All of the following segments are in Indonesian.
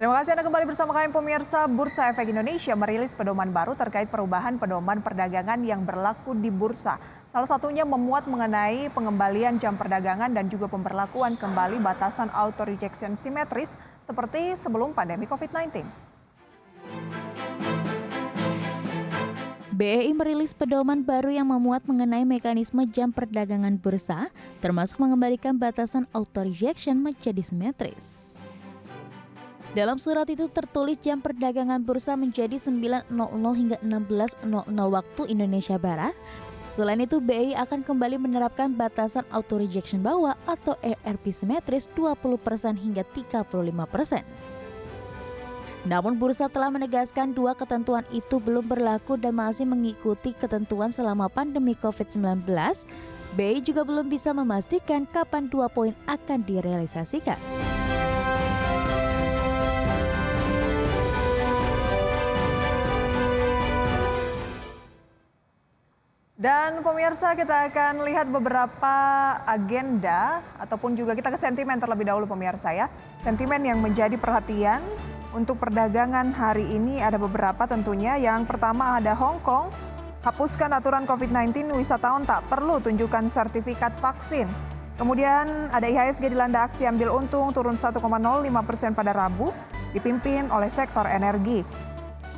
Terima kasih Anda kembali bersama kami pemirsa. Bursa Efek Indonesia merilis pedoman baru terkait perubahan pedoman perdagangan yang berlaku di bursa. Salah satunya memuat mengenai pengembalian jam perdagangan dan juga pemberlakuan kembali batasan auto rejection simetris seperti sebelum pandemi COVID-19. BEI merilis pedoman baru yang memuat mengenai mekanisme jam perdagangan bursa, termasuk mengembalikan batasan auto rejection menjadi simetris. Dalam surat itu tertulis jam perdagangan bursa menjadi 9.00 hingga 16.00 waktu Indonesia Barat. Selain itu, BEI akan kembali menerapkan batasan auto rejection bawah atau ERP simetris 20% hingga 35%. Namun bursa telah menegaskan dua ketentuan itu belum berlaku dan masih mengikuti ketentuan selama pandemi COVID-19. BEI juga belum bisa memastikan kapan dua poin akan direalisasikan. Dan pemirsa, kita akan lihat beberapa agenda ataupun juga kita ke sentimen terlebih dahulu pemirsa ya. Sentimen yang menjadi perhatian untuk perdagangan hari ini ada beberapa tentunya. Yang pertama ada Hong Kong, hapuskan aturan COVID-19, wisatawan tak perlu tunjukkan sertifikat vaksin. Kemudian ada IHSG dilanda aksi ambil untung turun 1,05% pada Rabu, dipimpin oleh sektor energi.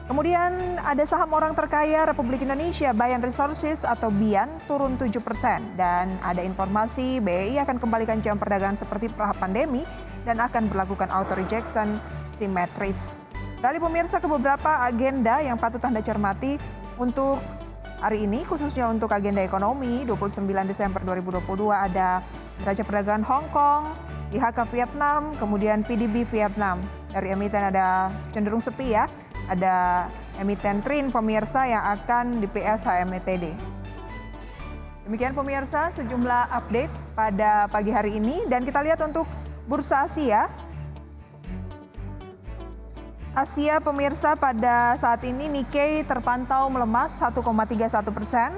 Kemudian ada saham orang terkaya Republik Indonesia, Bayan Resources atau BIAN turun 7%. Dan ada informasi BEI akan kembalikan jam perdagangan seperti pra pandemi dan akan berlakukan auto rejection simetris. Beralih pemirsa ke beberapa agenda yang patut Anda cermati untuk hari ini, khususnya untuk agenda ekonomi 29 Desember 2022 ada neraca perdagangan Hong Kong, IHK Vietnam, kemudian PDB Vietnam. Dari emiten ada cenderung sepi ya. Ada emiten TRIN pemirsa yang akan di PS HMETD. Demikian pemirsa sejumlah update pada pagi hari ini dan kita lihat untuk bursa Asia. Asia pemirsa pada saat ini Nikkei terpantau melemah 1,31%.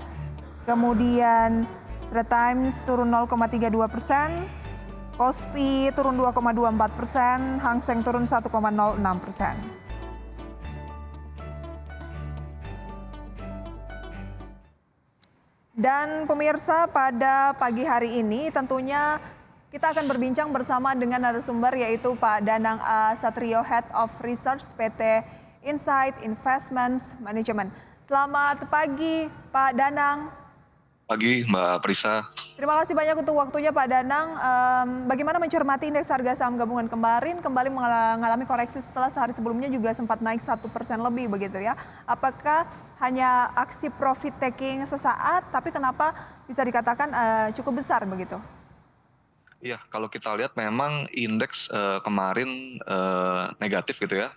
Kemudian Straits Times turun 0,32%. Kospi turun 2,24%. Hang Seng turun 1,06%. Dan pemirsa pada pagi hari ini tentunya kita akan berbincang bersama dengan narasumber yaitu Pak Danang A. Satrio, Head of Research PT Insight Investments Management. Selamat pagi Pak Danang. Pagi Mbak Prisa. Terima kasih banyak untuk waktunya Pak Danang. Bagaimana mencermati indeks harga saham gabungan kemarin kembali mengalami koreksi setelah sehari sebelumnya juga sempat naik 1% lebih begitu ya. Apakah hanya aksi profit taking sesaat tapi kenapa bisa dikatakan cukup besar begitu? Iya, kalau kita lihat memang indeks kemarin negatif gitu ya.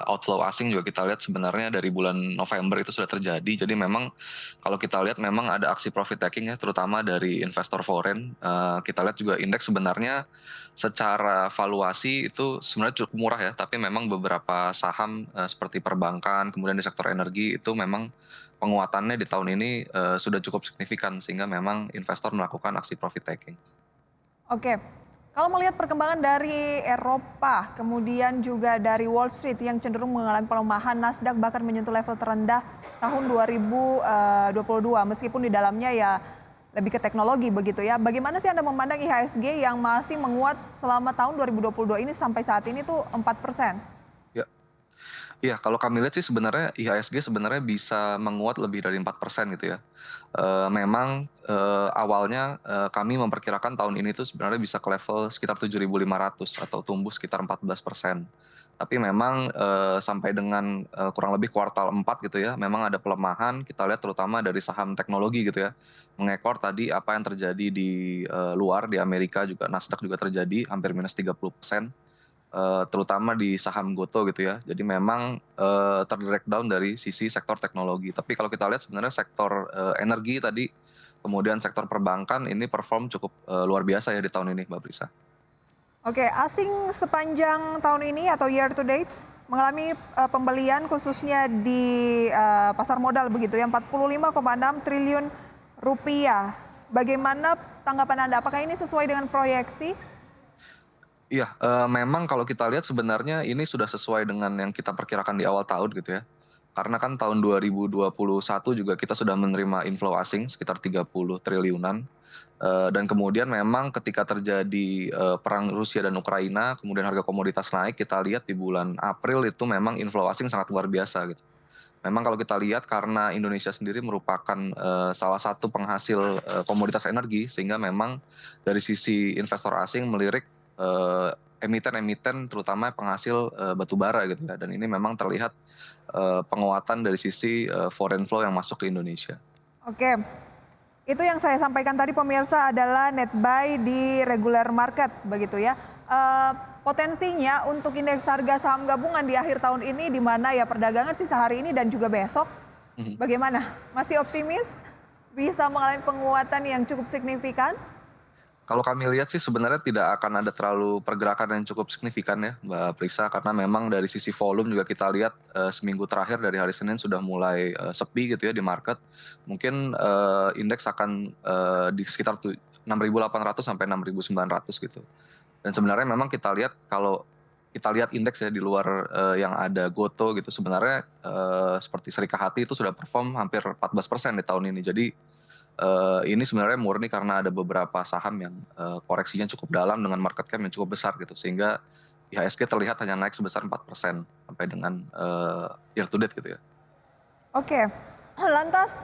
Outflow asing juga kita lihat sebenarnya dari bulan November itu sudah terjadi. Jadi memang kalau kita lihat memang ada aksi profit taking ya, terutama dari investor foreign. Kita lihat juga indeks sebenarnya secara valuasi itu sebenarnya cukup murah ya. Tapi memang beberapa saham seperti perbankan, kemudian di sektor energi itu memang penguatannya di tahun ini sudah cukup signifikan. Sehingga memang investor melakukan aksi profit taking. Oke, kalau melihat perkembangan dari Eropa, kemudian juga dari Wall Street yang cenderung mengalami pelemahan, Nasdaq bahkan menyentuh level terendah tahun 2022, meskipun di dalamnya ya lebih ke teknologi begitu ya. Bagaimana sih Anda memandang IHSG yang masih menguat selama tahun 2022 ini sampai saat ini tuh 4%? Ya. Iya, kalau kami lihat sih sebenarnya IHSG sebenarnya bisa menguat lebih dari 4% gitu ya. Memang awalnya kami memperkirakan tahun ini tuh sebenarnya bisa ke level sekitar 7.500 atau tumbuh sekitar 14%. Tapi memang sampai dengan kurang lebih kuartal 4 gitu ya, memang ada pelemahan. Kita lihat terutama dari saham teknologi gitu ya, mengekor tadi apa yang terjadi di luar, di Amerika juga Nasdaq juga terjadi hampir minus 30%. Terutama di saham Goto gitu ya. Jadi memang terdirect down dari sisi sektor teknologi. Tapi kalau kita lihat sebenarnya sektor energi tadi, kemudian sektor perbankan ini perform cukup luar biasa ya di tahun ini, Mbak Prisa. Oke, asing sepanjang tahun ini atau year to date mengalami pembelian khususnya di pasar modal begitu ya, 45,6 triliun rupiah. Bagaimana tanggapan Anda? Apakah ini sesuai dengan proyeksi? Iya, memang kalau kita lihat sebenarnya ini sudah sesuai dengan yang kita perkirakan di awal tahun gitu ya. Karena kan tahun 2021 juga kita sudah menerima inflow asing sekitar 30 triliunan, dan kemudian memang ketika terjadi, perang Rusia dan Ukraina, kemudian harga komoditas naik, kita lihat di bulan April itu memang inflow asing sangat luar biasa gitu. Memang kalau kita lihat karena Indonesia sendiri merupakan, salah satu penghasil, komoditas energi, sehingga memang dari sisi investor asing melirik, emiten-emiten terutama penghasil, batu bara gitu ya, dan ini memang terlihat, penguatan dari sisi, foreign flow yang masuk ke Indonesia. Oke, itu yang saya sampaikan tadi pemirsa adalah net buy di regular market begitu ya. Potensinya untuk indeks harga saham gabungan di akhir tahun ini di mana ya perdagangan sih sehari ini dan juga besok. Mhm. Bagaimana? Masih optimis bisa mengalami penguatan yang cukup signifikan? Kalau kami lihat sih sebenarnya tidak akan ada terlalu pergerakan yang cukup signifikan ya, Mbak Prisa, karena memang dari sisi volume juga kita lihat, seminggu terakhir dari hari Senin sudah mulai, sepi gitu ya di market. Mungkin, indeks akan, di sekitar 6.800 sampai 6.900 gitu. Dan sebenarnya memang kita lihat kalau kita lihat indeks ya di luar, yang ada Goto gitu sebenarnya, seperti Serikahati itu sudah perform hampir 14% di tahun ini. Jadi, ini sebenarnya murni karena ada beberapa saham yang, koreksinya cukup dalam dengan market cap yang cukup besar gitu, sehingga IHSG terlihat hanya naik sebesar 4% sampai dengan, year to date gitu ya. Oke, lantas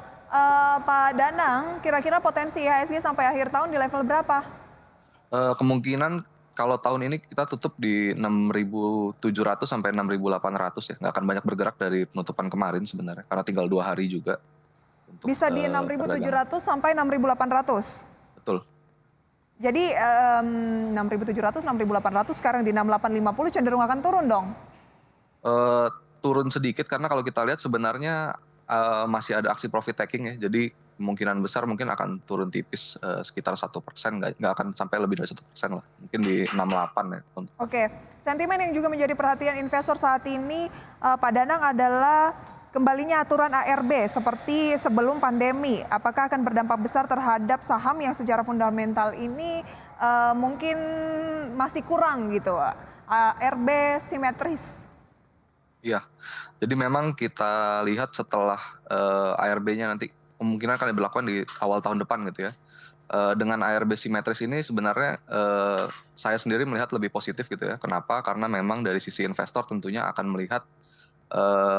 Pak Danang, kira-kira potensi IHSG sampai akhir tahun di level berapa? Kemungkinan kalau tahun ini kita tutup di 6.700 sampai 6.800 ya, nggak akan banyak bergerak dari penutupan kemarin sebenarnya, karena tinggal 2 hari juga untuk, Bisa di perdagangan. 6.700 sampai 6.800. Betul. Jadi 6.700, 6.800 sekarang di 6.850 cenderung akan turun dong. Eee, Turun sedikit karena kalau kita lihat sebenarnya, masih ada aksi profit taking ya. Jadi kemungkinan besar mungkin akan turun tipis, sekitar 1%, nggak akan sampai lebih dari 1% lah. Mungkin di 68 ya Oke, sentimen yang juga menjadi perhatian investor saat ini, Pak Danang adalah kembalinya aturan ARB seperti sebelum pandemi. Apakah akan berdampak besar terhadap saham yang secara fundamental ini mungkin masih kurang gitu, ARB simetris? Iya. Jadi memang kita lihat setelah, ARB-nya nanti kemungkinan akan diberlakukan di awal tahun depan gitu ya. Dengan ARB simetris ini sebenarnya, saya sendiri melihat lebih positif gitu ya. Kenapa? Karena memang dari sisi investor tentunya akan melihat,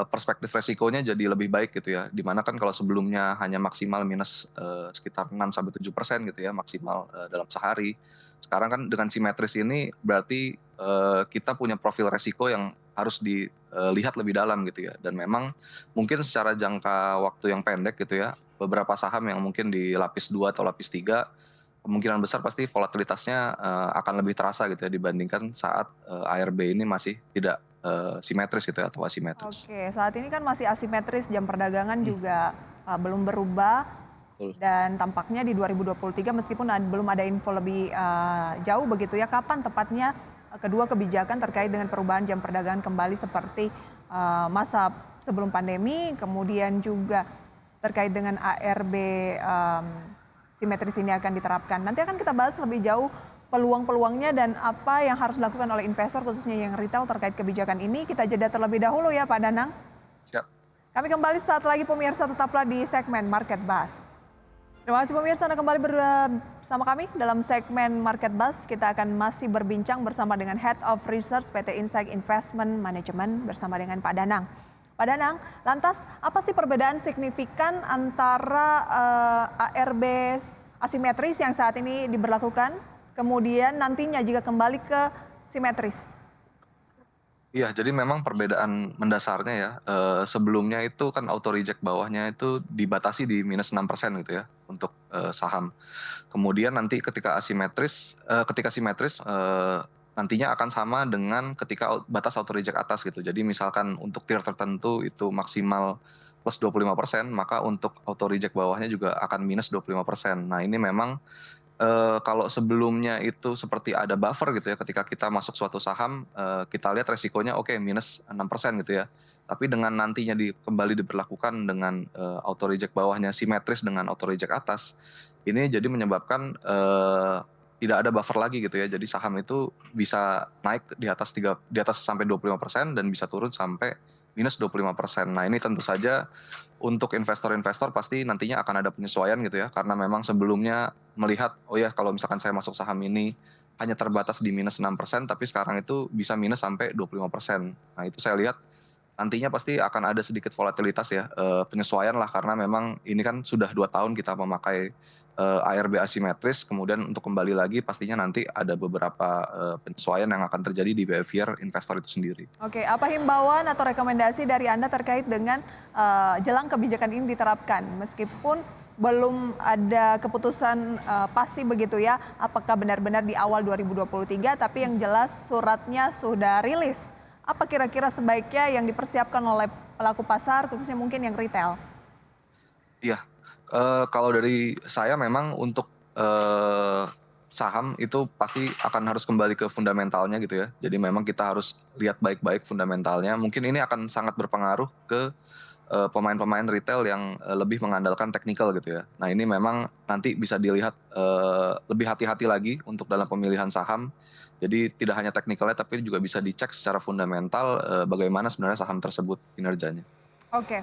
perspektif resikonya jadi lebih baik gitu ya. Di mana kan kalau sebelumnya hanya maksimal minus, sekitar 6-7% gitu ya maksimal, dalam sehari. Sekarang kan dengan simetris ini berarti, kita punya profil resiko yang harus dilihat lebih dalam gitu ya. Dan memang mungkin secara jangka waktu yang pendek gitu ya, beberapa saham yang mungkin di lapis 2 atau lapis 3 kemungkinan besar pasti volatilitasnya, akan lebih terasa gitu ya dibandingkan saat, ARB ini masih tidak, simetris gitu ya atau asimetris. Oke, saat ini kan masih asimetris, jam perdagangan Mhm. juga belum berubah Betul. dan tampaknya di 2023 meskipun belum ada info lebih jauh begitu ya, kapan tepatnya kedua kebijakan terkait dengan perubahan jam perdagangan kembali seperti masa sebelum pandemi, kemudian juga terkait dengan ARB simetris ini akan diterapkan. Nanti akan kita bahas lebih jauh peluang-peluangnya dan apa yang harus dilakukan oleh investor khususnya yang retail terkait kebijakan ini. Kita jeda terlebih dahulu ya Pak Danang. Siap. Kami kembali saat lagi pemirsa, tetaplah di segmen Market Buzz. Terima kasih pemirsa Anda kembali bersama kami dalam segmen Market Buzz. Kita akan masih berbincang bersama dengan Head of Research PT Insight Investment Management bersama dengan Pak Danang. Pak Danang, lantas apa sih perbedaan signifikan antara ARB asimetris yang saat ini diberlakukan, kemudian nantinya jika kembali ke simetris? Iya, jadi memang perbedaan mendasarnya ya, sebelumnya itu kan auto reject bawahnya itu dibatasi di minus 6% gitu ya untuk, saham. Kemudian nanti ketika simetris, nantinya akan sama dengan ketika batas auto reject atas gitu. Jadi misalkan untuk tier tertentu itu maksimal plus 25%, maka untuk auto reject bawahnya juga akan minus 25%. Nah ini memang, kalau sebelumnya itu seperti ada buffer gitu ya ketika kita masuk suatu saham, kita lihat resikonya oke minus 6% gitu ya. Tapi dengan nantinya kembali diberlakukan dengan, auto reject bawahnya simetris dengan auto reject atas, ini jadi menyebabkan, tidak ada buffer lagi gitu ya. Jadi saham itu bisa naik di atas sampai 25% dan bisa turun sampai minus 25%. Nah, ini tentu saja untuk investor-investor pasti nantinya akan ada penyesuaian gitu ya, karena memang sebelumnya melihat, oh ya kalau misalkan saya masuk saham ini hanya terbatas di minus 6%, tapi sekarang itu bisa minus sampai 25%. Nah, itu saya lihat nantinya pasti akan ada sedikit volatilitas ya, penyesuaian lah karena memang ini kan sudah 2 tahun kita memakai, ARB asimetris, kemudian untuk kembali lagi pastinya nanti ada beberapa, penyesuaian yang akan terjadi di behavior investor itu sendiri. Oke, apa himbauan atau rekomendasi dari Anda terkait dengan jelang kebijakan ini diterapkan? Meskipun belum ada keputusan pasti begitu ya, apakah benar-benar di awal 2023, tapi yang jelas suratnya sudah rilis. Apa kira-kira sebaiknya yang dipersiapkan oleh pelaku pasar, khususnya mungkin yang retail? Iya, kalau dari saya memang untuk, saham itu pasti akan harus kembali ke fundamentalnya gitu ya. Jadi memang kita harus lihat baik-baik fundamentalnya. Mungkin ini akan sangat berpengaruh ke, pemain-pemain retail yang, lebih mengandalkan teknikal gitu ya. Nah, ini memang nanti bisa dilihat, lebih hati-hati lagi untuk dalam pemilihan saham. Jadi tidak hanya teknikalnya tapi juga bisa dicek secara fundamental, bagaimana sebenarnya saham tersebut kinerjanya. Oke.